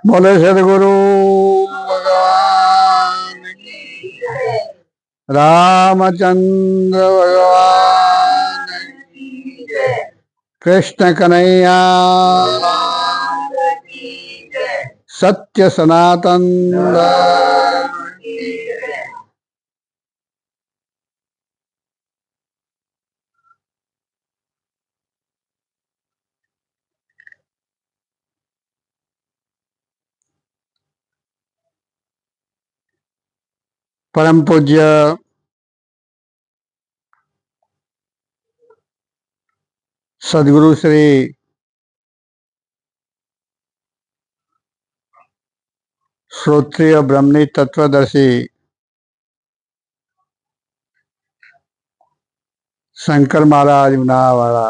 बोले सदगुरु भगवान की जय। रामचंद्र भगवान की जय। कृष्ण कन्हैया की जय। सत्य सनातन धर्म की जय। परम पूज्य सदगुरु श्री श्रोत्रिय ब्रह्मणी तत्वदर्शी शंकर महाराज उनावाड़ा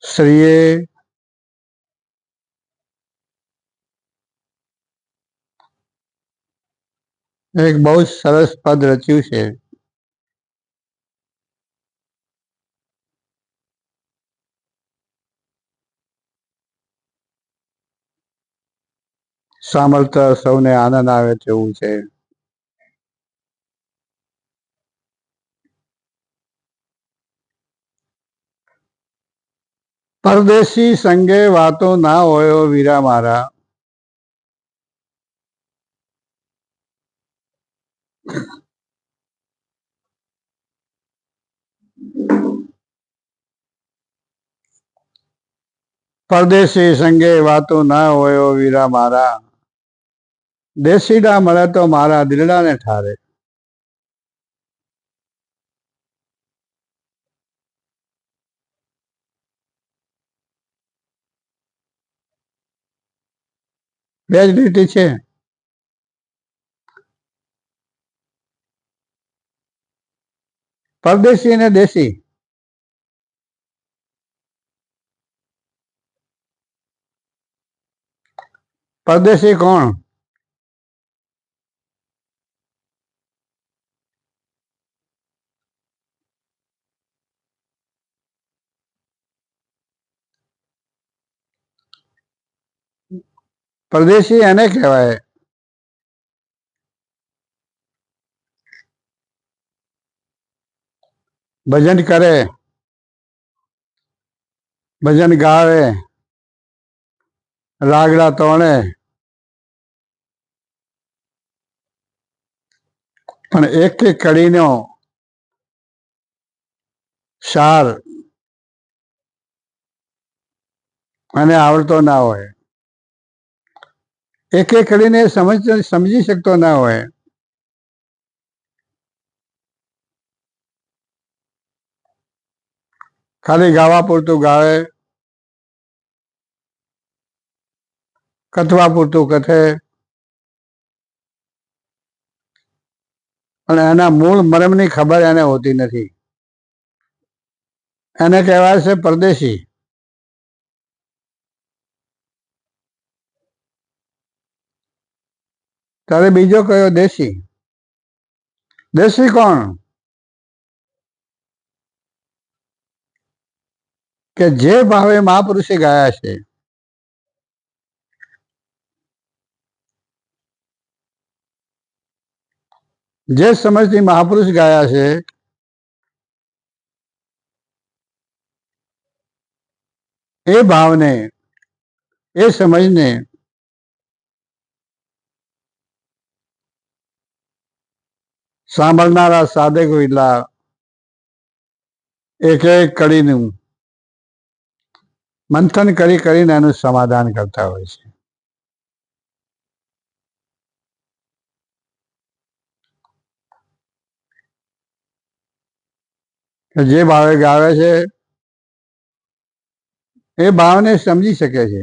श्रीए एक बहुत सरस पद रच्यु है। સાંભળતા સૌને આનંદ આવે તેવું છે। પરદેશી સંગે વાતો ના હોયો વીરા મારા, પરદેશી સંગે વાતો ના હોયો વીરા મારા, દેશીડા મળે તો મારા દિલડાને ઠારે। બે જ લીટી છે। પરદેશી અને દેશી, પરદેશી કોણ? પરદેશી એને કહેવાય ભજન કરે, ભજન ગાવે, રાગડા તોણે, પણ એક એક કડીનો સાર અને આવડતો ના હોય, એક એક કડીને સમજી શકતો ના હોય, ખાલી ગાવા પૂરતું ગાવે, કથવા પૂરતું કથે, પણ એના મૂળ મરમની ખબર એને હોતી નથી। એને કહેવાય છે પરદેશી। ત્યારે બીજો કયો દેશી? દેશી કોણ? કે જે ભાવે મહાપુરુષે ગાયા છે, જે સમજથી મહાપુરુષ ગાયા છે, એ ભાવને, એ સમજને સાંભળનારા સાધકો એટલા એક એક કડીનું મંથન કરી કરીને એનું સમાધાન કરતા હોય છે। જે ભાવે ગાવે છે એ ભાવને સમજી શકે છે।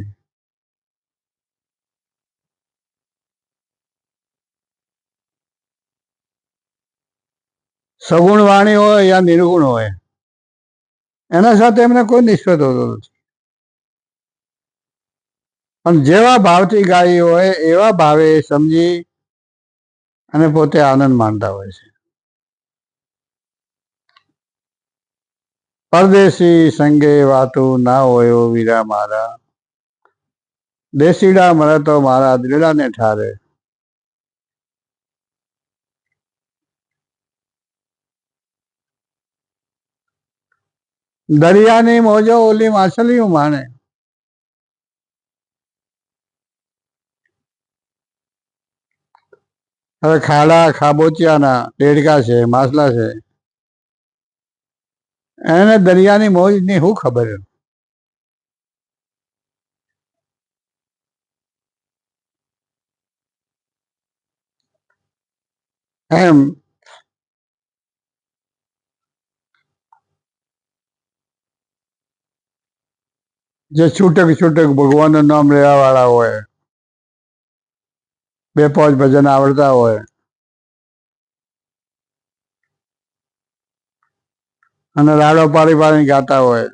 સગુણ વાણી હોય યા નિર્ગુણ હોય, એના સાથે એમને કોઈ નિસ્બત હોતો નથી, પણ જેવા ભાવથી ગાઈ હોય એવા ભાવે સમજી અને પોતે આનંદ માનતા હોય છે। પરદેશી સંગે વાતો ના હોયો વીરા મારા, દેશીડા મળે તો મારા દિલડાને ઠારે. દરિયાની મોજો ઓલી માછલીઓ માણે. હવે ખાડા ખાબોચિયાના દેડકા છે, માછલા છે, એને દરિયાની મોજની શું ખબર? એમ જે છૂટક છૂટક ભગવાનનું નામ લેવા વાળા હોય, 2-5 ભજન આવડતા હોય અને રાડો પાડી પાડીને ગાતા હોય,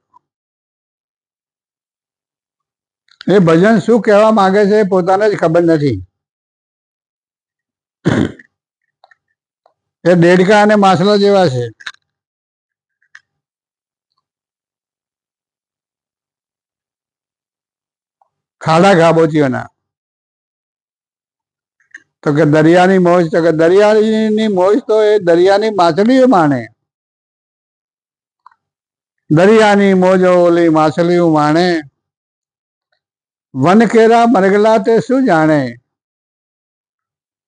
એ ભજન શું કહેવા માંગે છે પોતાને જ ખબર નથી. એ દેડકા અને માછલા જેવા છે. ખાડા ખાબોચીઓના. તો કે દરિયાની મોજ, તો કે દરિયાની મોજ તો એ દરિયાની માછલીઓ માણે. દરિયાની મોજો ઓલી માછલીઓ માણે. વન કેરા મરગલા તે શું જાણે.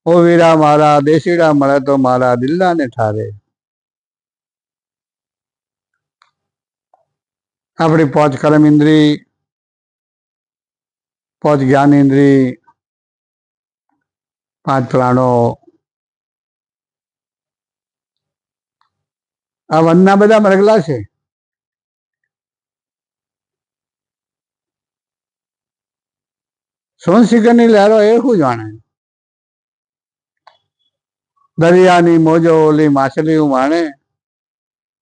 ઓ વીરા મારા દેશીડા મળે તો મારા દિલડાને ઠારે. આપણી 5 કર્મ ઇન્દ્રી, 5 જ્ઞાન ઇન્દ્રી, 5 પ્રાણો, આ વનના બધા મરગલા છે. સોનસિકરની લહેરો એ શું જાણે. દરિયાની મોજો ઓલી માછલીઓ માણે.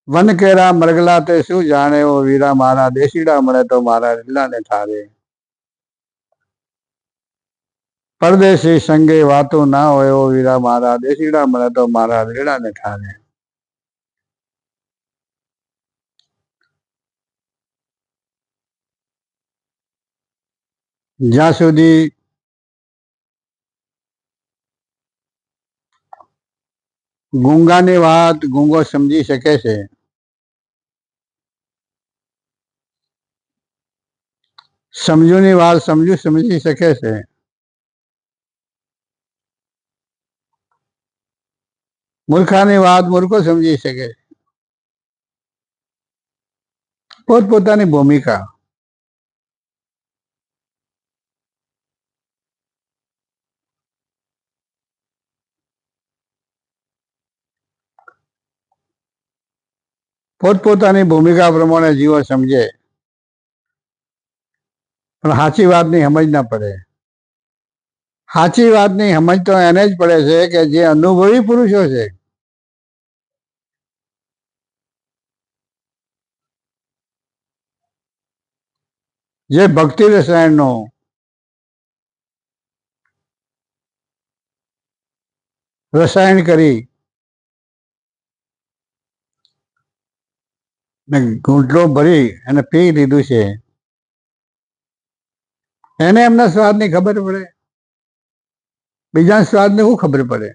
વન કેરા મરગલા તે શું જાણે. ઓ વીરા મારા દેશીડા મળે તો મારા દિલડાને ઠારે. પરદેશી સંગે વાતો ના હોય. ઓ વીરા મારા દેશીડા મળે તો મારા દિલડાને ઠારે. જ્યાં સુધી ગુંગાની વાત ગુંગો સમજી શકે છે, સમજુની વાત સમજુ સમજી શકે છે, મૂર્ખાની વાત મૂર્ખો સમજી શકે. પોતપોતાની ભૂમિકા. પોતપોતાની ભૂમિકા પ્રમાણે જીવો સમજે, પણ સાચી વાતની સમજ ના પડે. સાચી વાતની સમજ તો એને જ પડે છે કે જે અનુભવી પુરુષો છે. જે ભક્તિ રસાયણનો રસાયણ કરી ને ઘૂંટડો ભરી અને પી લીધું છે, એને એમના સ્વાદની ખબર પડે. બીજા સ્વાદને શું ખબર પડે?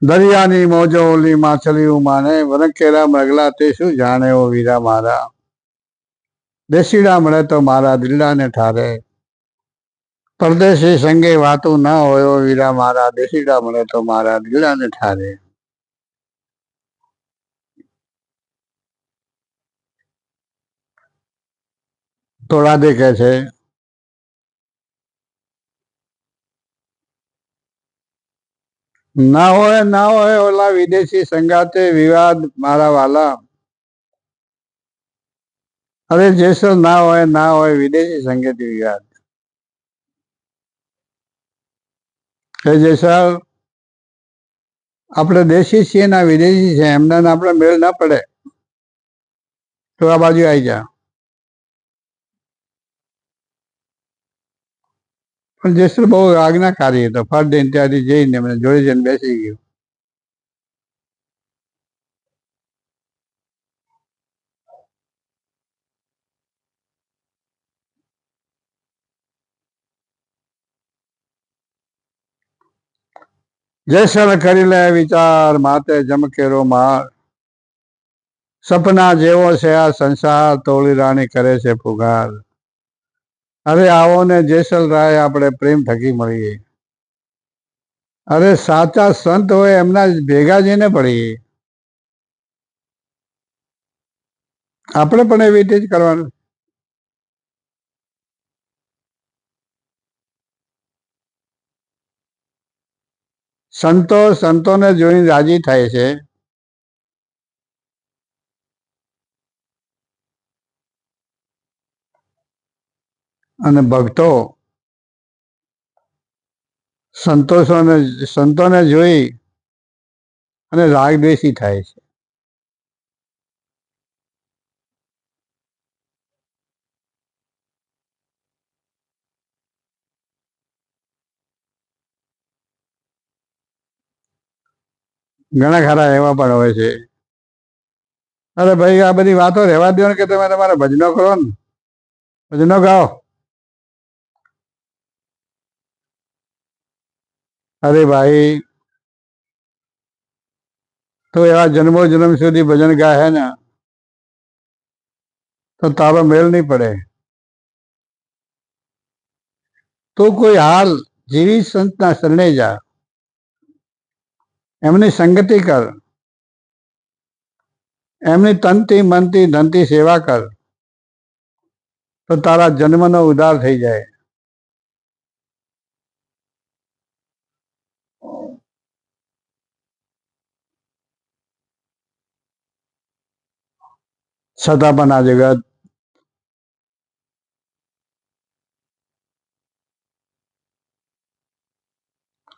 દરિયાની મોજો ઓલી માછલીઓ માને. વનકેરા મરગલા તે શું જાણે. ઓ વીરા મારા દેશીડા મળે તો મારા દિલડાને ઠારે. પરદેશી સંગે વાતું ના હોય. ઓ વીરા મારા દેશીડા મળે તો મારા દિલડાને ઠારે. થોડા દેખે છે, ના હોય ના હોય ઓલા વિદેશી સંગાતે વિવાદ મારા વાલા. અરે જેસો ના હોય ના હોય વિદેશી સંગતે વિવાદ. એ જેસા આપણે દેશી છીએ ના વિદેશી છે, એમને આપણે મેળ ના પડે તો આ બાજુ આવી જા. પણ જેસર બહુ આજ્ઞાકારી હતો. ફટ દઈને ત્યાંથી જઈને એમને જોડે જઈને બેસી ગયો. જેસલ કરી લે વિચાર માતે જમકેરો માર, સપના જેવો છે આ સંસાર તોળી રાણી કરે છે પુગાર. અરે આવો ને જેસલ રાય આપણે પ્રેમ થકી મળીએ. અરે સાચા સંત હોય એમના ભેગા જઈને પડીએ. આપણે પણ એવી રીતે જ કરવાનું. સંતોને જોઈને રાજી થાય છે. અને ભક્તો સંતોને જોઈ અને રાગદ્વેષી થાય છે. ઘણા ખરા એવા પણ હોય છે. અરે ભાઈ આ બધી વાતો રહેવા દો ને, કે તમે તમારા ભજનો કરો ને, ભજનો ગાઓ. અરે ભાઈ તો એવા જન્મો જન્મ સુધી ભજન ગાય હે ને તો તારો મેળ નહીં પડે. તો કોઈ હાલ જેવી સંતના શરણે જા, એમની સંગતિ કર, એમની તનથી મનથી ધનથી સેવા કર, તો તારા જન્મનો ઉદ્ધાર થઈ જાય. છતાં પણ આ જગત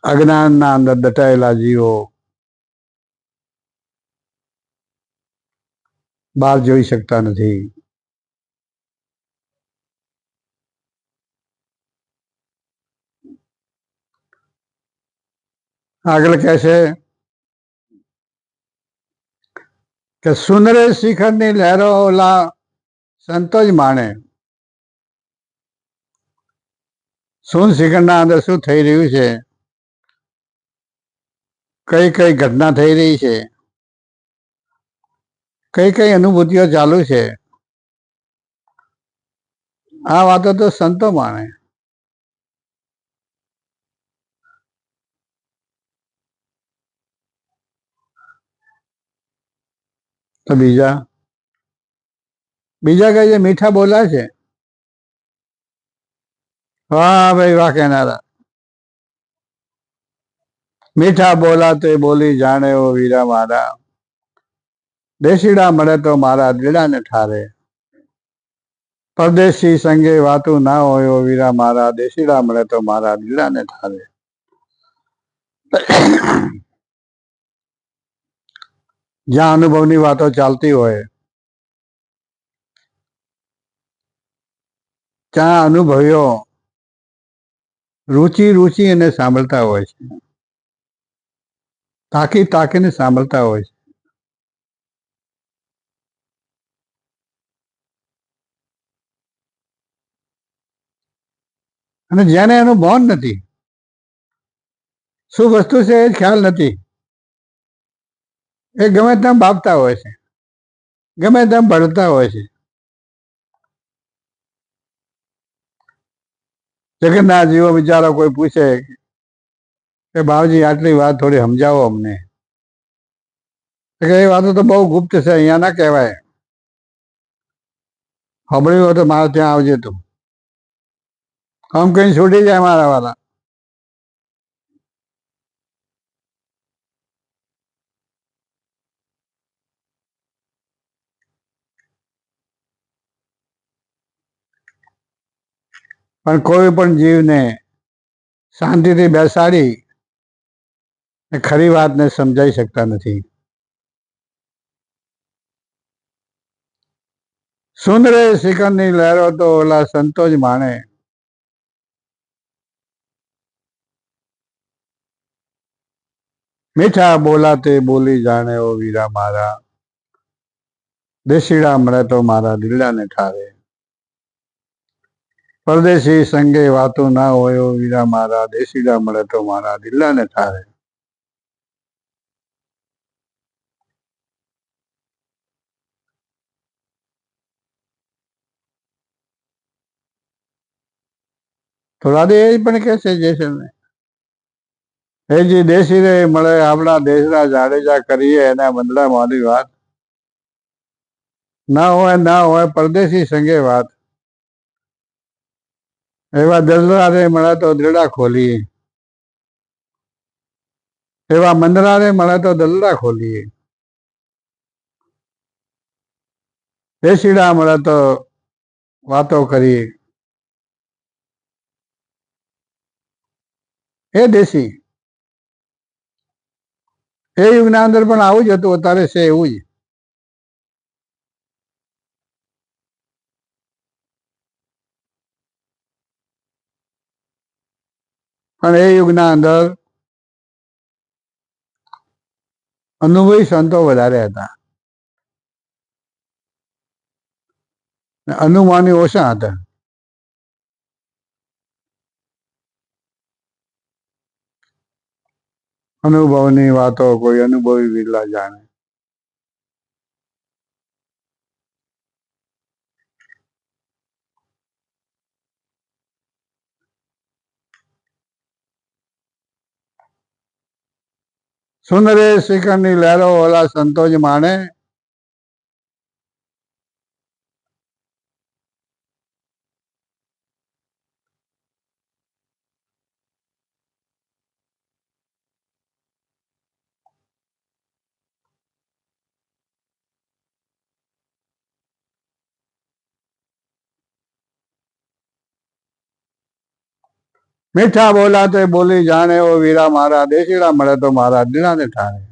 અજ્ઞાનના અંદર દટાયેલા જીવો બહાર જોઈ શકતા નથી. આગળ કહે છે કે સુંદરે શિખરની લહેરો ઓલા સંતો જ માણે. શું શિખરના અંદર શું થઈ રહ્યું છે, કઈ કઈ ઘટના થઈ રહી છે, કઈ કઈ અનુભૂતિઓ ચાલુ છે, આ વાતો તો સંતો માને. તો બીજા કઈ છે મીઠા બોલા છે. વાહ ભાઈ વાહ કહેનારા. મીઠા બોલા તે બોલી જાણે ઓ વીરા મારા, દેશીડા મળે તો મારા દીડાને ઠારે. પરદેશી સંગે વાતું ના હોય ઓ વીરા મારા, દેશીડા મળે તો મારા દીડાને ઠારે. જ્યાં અનુભવની વાતો ચાલતી હોય ત્યાં અનુભવીઓ રુચિ એને સાંભળતા હોય છે, તાકીને સાંભળતા હોય છે. અને જેને એનું ભાન નથી, શું વસ્તુ છે એ ખ્યાલ નથી, એ ગમે તેમ બાપતા હોય છે, ગમે તેમ ભળતા હોય છે. જગતના જીવો બિચારો કોઈ પૂછે કે બાવજી આટલી વાત થોડી સમજાવો અમને, એ વાતો તો બહુ ગુપ્ત છે, અહીંયા ના કહેવાય. સાંભળ્યું હોય તો મારે ત્યાં આવજે તું, આમ કઈ છૂટી જાય મારા વાલા. પણ કોઈ પણ જીવને શાંતિથી બેસાડી ખરી વાતને સમજાઈ શકતા નથી. સુંદરે શિખરની લહેરો તો ઓલા સંતો જ માણે. મીઠા બોલાતે બોલી જાણે ઓ વીરા મારા, દેશીડા મળે તો મારા દિલડાને ઠારે. પરદેશી સંગે વાતો ના હોય ઓ વીરા મારા, દેશીડા મળે તો મારા દિલડાને ઠારે. થોડા દે એ પણ કે છે જેસલને એ જે દેશી રે મળે આપણા દેશના જાડેજા કરીએ એના બદલામાંની વાત ના હોય પરદેશી સંગે વાત એવા દલરા રે મળે તો દરડા ખોલીએ એવા મંદરા રે મળે તો દલડા ખોલીએ દેશીડા મળે તો વાતો કરીએ એ દેશી એ યુગના અંદર પણ આવું જ હતું અત્યારે છે એવું જ પણ એ યુગના અંદર અનુભવી સંતો વધારે હતા અનુમાની ઓછા હતા અનુભવની વાતો કોઈ અનુભવી વિરલા જાણે સુંદરે શિખરની લહેરો ઓલા સંતો જ માણે મીઠા બોલા તે બોલી જાણે ઓ વીરા મારા દેશીડા મળે તો મારા દીણાને ઠાણે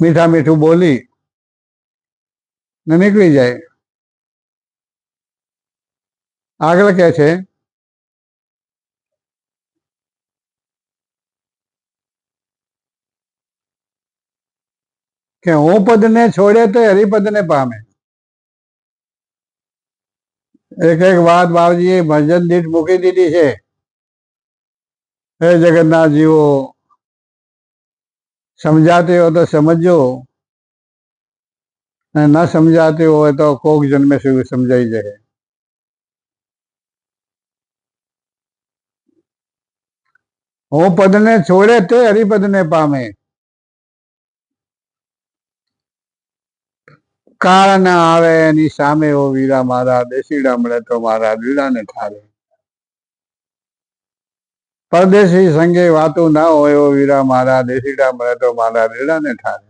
મીઠા મીઠું બોલી ને નીકળી જાય આગળ કે છે કે હું પદ ને છોડે તો હરિપદ ને પામે એક એક વાત બાવજીએ ભજન દીઠ મૂકી દીધી છે હે જગન્નાથ જીવો સમજાતી हो तो समझो न समझाती हो तो कोक जन्मे से समझाई जाए હું પદને છોડે તે હરિપદને પામે કાળ ના આવે એની સામે ઓ વીરા મારા દેશીડા મળે તો મારા દીડાને ઠારે પરદેશી સંગે વાતું ના હોય ઓ વીરા મારા દેશીડા મળે તો મારા દીડાને ઠારે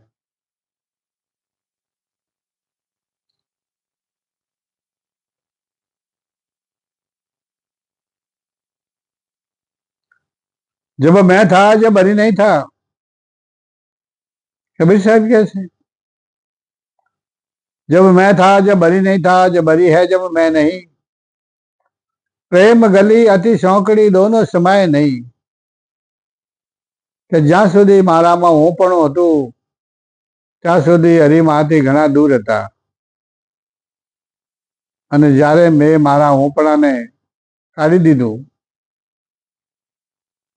जब मैं था जब हरी नहीं था कबीर साहब कैसे जब मैं था जब हरी नहीं था जब हरी है जब मैं नहीं प्रेम गली अति सौकड़ी दोनों समाये नहीं કે જ્યાં સુધી મારામાં હું પણ હતું ત્યાં સુધી હરિમાંથી ઘણા દૂર હતા અને જ્યારે મેં મારા હોપણાને કાઢી દીધું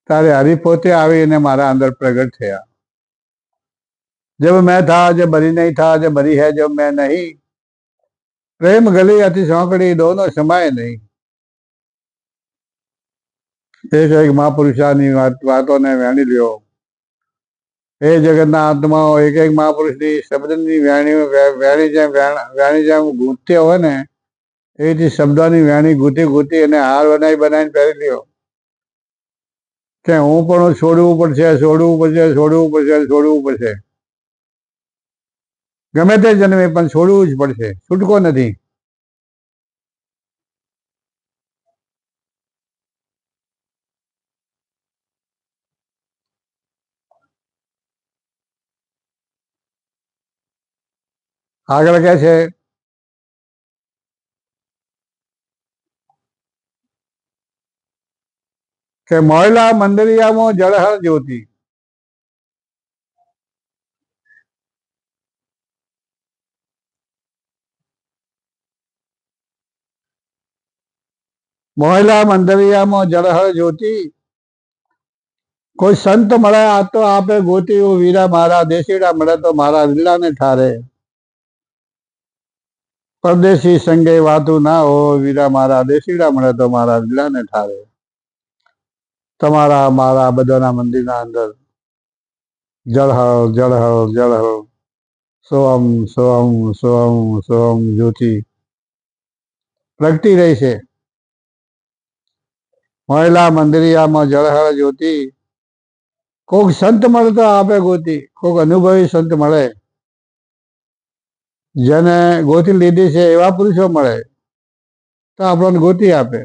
ત્યારે હરિ પોતે આવીને મારા અંદર પ્રગટ થયા जब मैं था जब हरी नहीं था जब हरी है जब मैं नहीं प्रेम गली अति सौकड़ी दोनों समाये नहीं एक महापुरुषानी वातोने वेणी ल्यो हे जगतના આત્માઓ એક એક મહાપુરુષની શબ્દની વેણી જેમ ગૂંથતી હોય ને એ રીતે શબ્દોની વેણી ગૂંથી ગૂંથી અને હાર બનાવીને પહેરી લ્યો કે હું પણ છોડવું પડશે છોડવું પડશે છોડવું પડશે છોડવું પડશે ગમે તે જન્મે પણ છોડવું જ પડશે છૂટકો નથી આગળ કહે છે કે મોયલા મંદરિયામાં જળહર જ્યોતિ મોયલા મંદરિયામાં જળહર જ્યોતિ કોઈ સંત મળે આ તો આપે ગોતી વીરા મારા દેશીડા મળે તો મારા વિલ્લાને ઠારે પરદેશી સંગે વાતું ના હોય વીરા મારા દેશીડા મળે તો મારા દિલાને ઠારે. તમારા મારા બધાના મંદિરના અંદર જળહળ જળહળ જળહળ સોમ સોમ સોમ સોમ જ્યોતિ પ્રગટી રહી છે. મહિલા મંદિરિયામાં જળહળ જ્યોતિ. કોક સંત મળે તો આપે ગોતી, કોક અનુભવી સંત મળે જેને ગોતી લીધી છે એવા પુરુષો મળે તો આપણને ગોતી આપે.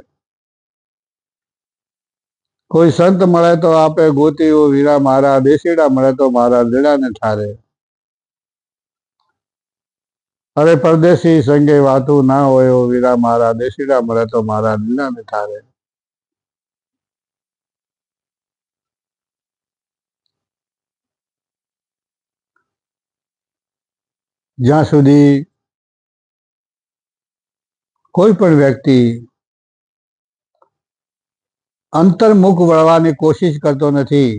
કોઈ સંત મળે તો આપે ગોતી ઓ વીરા મારા દેશીડા મળે તો મારા દીડાને ઠારે. અરે પરદેશી સંગે વાતું ના હોય ઓ વીરા મારા દેશીડા મળે તો મારા દીડાને ઠારે. જ્યાં સુધી કોઈ પણ વ્યક્તિ અંતર્મુખ વળવાની કોશિશ કરતો નથી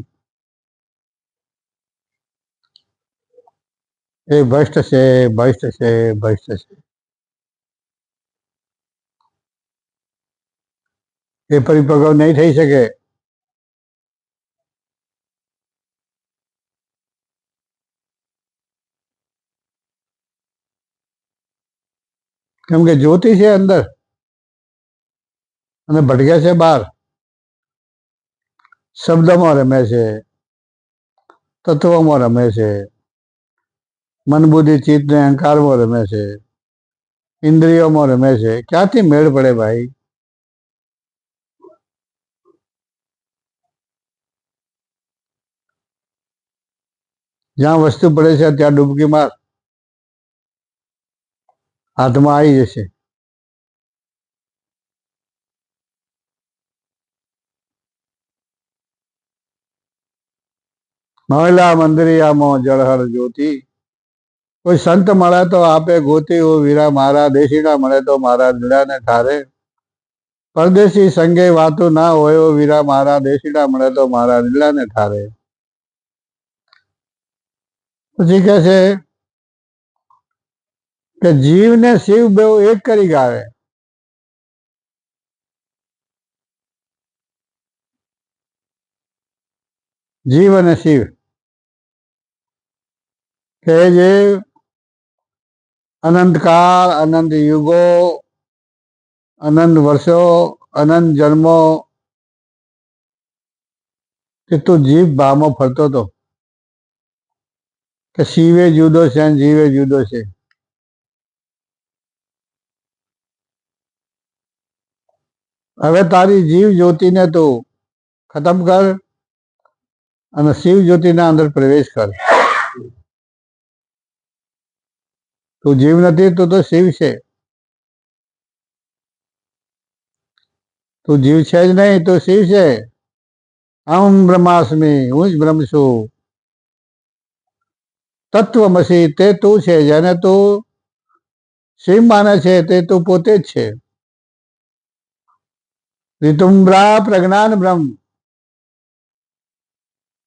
એ ભ્રષ્ટ છે, ભ્રષ્ટ છે, ભ્રષ્ટ છે. એ પરિપક્વ નહીં થઈ શકે. કેમ કે જ્યોતિ છે અંદર અને ભટકે છે બહાર. શબ્દમાં રમે છે, તત્વમાં રમે છે, મન બુદ્ધિ ચિત્ત ને અહંકારમાં રમે છે, ઇન્દ્રિયોમાં રમે છે. ક્યાંથી મેળ પડે ભાઈ? જ્યાં વસ્તુ પડે છે ત્યાં ડૂબકી માર, હાથમાં આવી જશે. મહિલા મંદિરિયામાં જળહળ જ્યોતિ. કોઈ સંત મળે તો આપે ગોતી ઓ વીરા મારા દેશીડા મળે તો મારા દીડાને ઠારે. પરદેશી સંગે વાતું ના હોય ઓ વીરા મારા દેશીડા મળે તો મારા દીડાને ઠારે. પછી કહે છે કે જીવ ને શિવ બેઉ એક કરી ગાવે. જીવ અને શિવ કે જે અનંતકાળ, અનંત યુગો, અનંત વર્ષો, અનંત જન્મો કે તું જીવ ભાવમાં ફરતો હતો કે શિવે જુદો છે અને જીવે જુદો છે. હવે તારી જીવ જ્યોતિને તું ખતમ કર અને શિવ જ્યોતિના અંદર પ્રવેશ કર. તું જીવ નથી, તું તો શિવ છે. તું જીવ છે જ નહીં, તું શિવ છે. અહમ બ્રહ્માસ્મિ, હું જ બ્રહ્મ છું. તત્વમસી તે તું છે. જેને તું શિવ માને છે તે તું પોતે જ છે. ઋતુમ્બ્રા પ્રજ્ઞાન બ્રહ્મ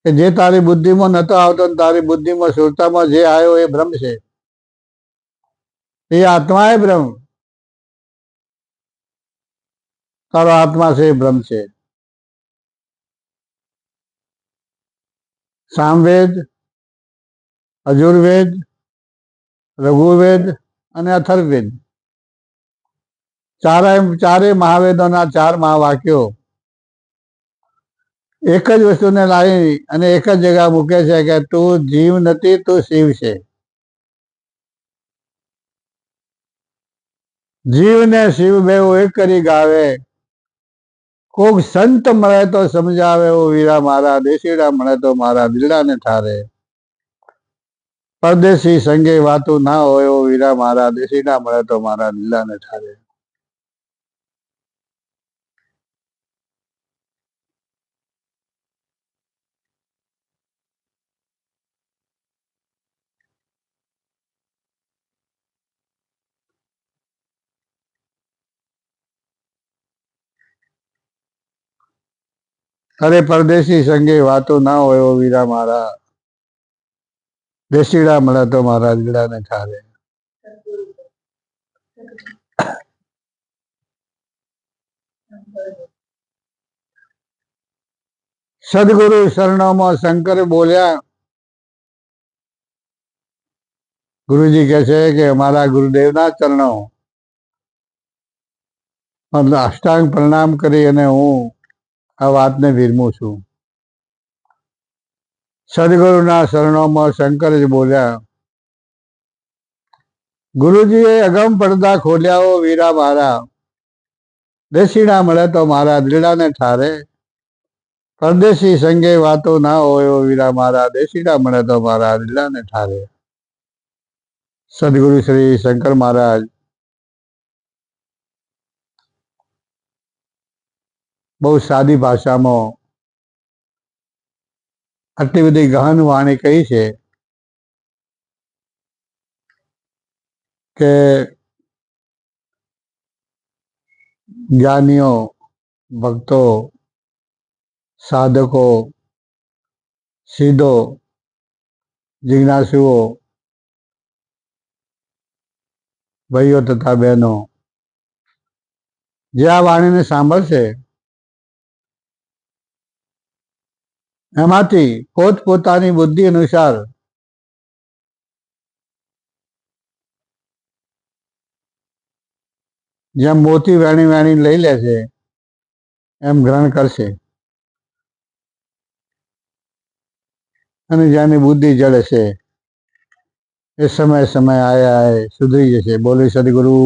કે જે તારી બુદ્ધિમાં નતો આવતો, તારી બુદ્ધિમાં સુરતામાં જે આવ્યો એ બ્રહ્મ છે. એ આત્મા એ બ્રહ્મ. તારો આત્મા છે એ બ્રહ્મ છે. સામવેદ, અજુર્વેદ, રઘુવેદ અને અથર્વવેદ ચારે મહાવેદોના 4 મહાવાક્યો એક જ વસ્તુને લાવી અને એક જ જગ્યા મૂકે છે કે તું જીવ નથી, તું શિવ છે. જીવ ને શિવ બેઉ એક કરી ગાવે. કોક સંત મળે તો સમજાવે ઓ વીરા મારા દેશીડા મળે તો મારા દીડાને ઠારે. પરદેશી સંગે વાતું ના હોય ઓ વીરા મારા દેશીડા મળે તો મારા દીડાને ઠારે. અરે પરદેશી સંગે વાતું ના હોય ઓ વીરા મારા દેશીડા મળે તો મારા દીડાને ઠારે. સદગુરુ શરણોમાં શંકર બોલ્યા, ગુરુજી કહે છે કે અમારા ગુરુદેવના ચરણો અષ્ટાંગ પ્રણામ કરી અને હું આ વાતને વિરમું છું. સદગુરુના શરણોમાં શંકર જ બોલ્યા, ગુરુજીએ અગમ પડદા ખોલ્યા હો વીરા મારા, દેશીડા મળે તો મારા દિલડાને ઠારે, પરદેશી સંગે વાતો ના હોય વીરા મારા, દેશીડા મળે તો મારા દિલડાને ઠારે. સદગુરુ શ્રી શંકર મહારાજ બહુ સાદી ભાષામાં આટલી બધી ગહન વાણી કહી છે કે જ્ઞાનીઓ, ભક્તો, સાધકો, સિદ્ધો, જિજ્ઞાસુઓ, ભાઈઓ તથા બહેનો જે આ વાણીને સાંભળશે એમાંથી પોતપોતાની બુદ્ધિ અનુસાર જેમ મોતી વેણી વેણી લઈ લે છે એમ ગ્રહણ કરશે અને જેની બુદ્ધિ જડે છે એ સમય સમય આયા સુધરી જશે. બોલે સદગુરુ.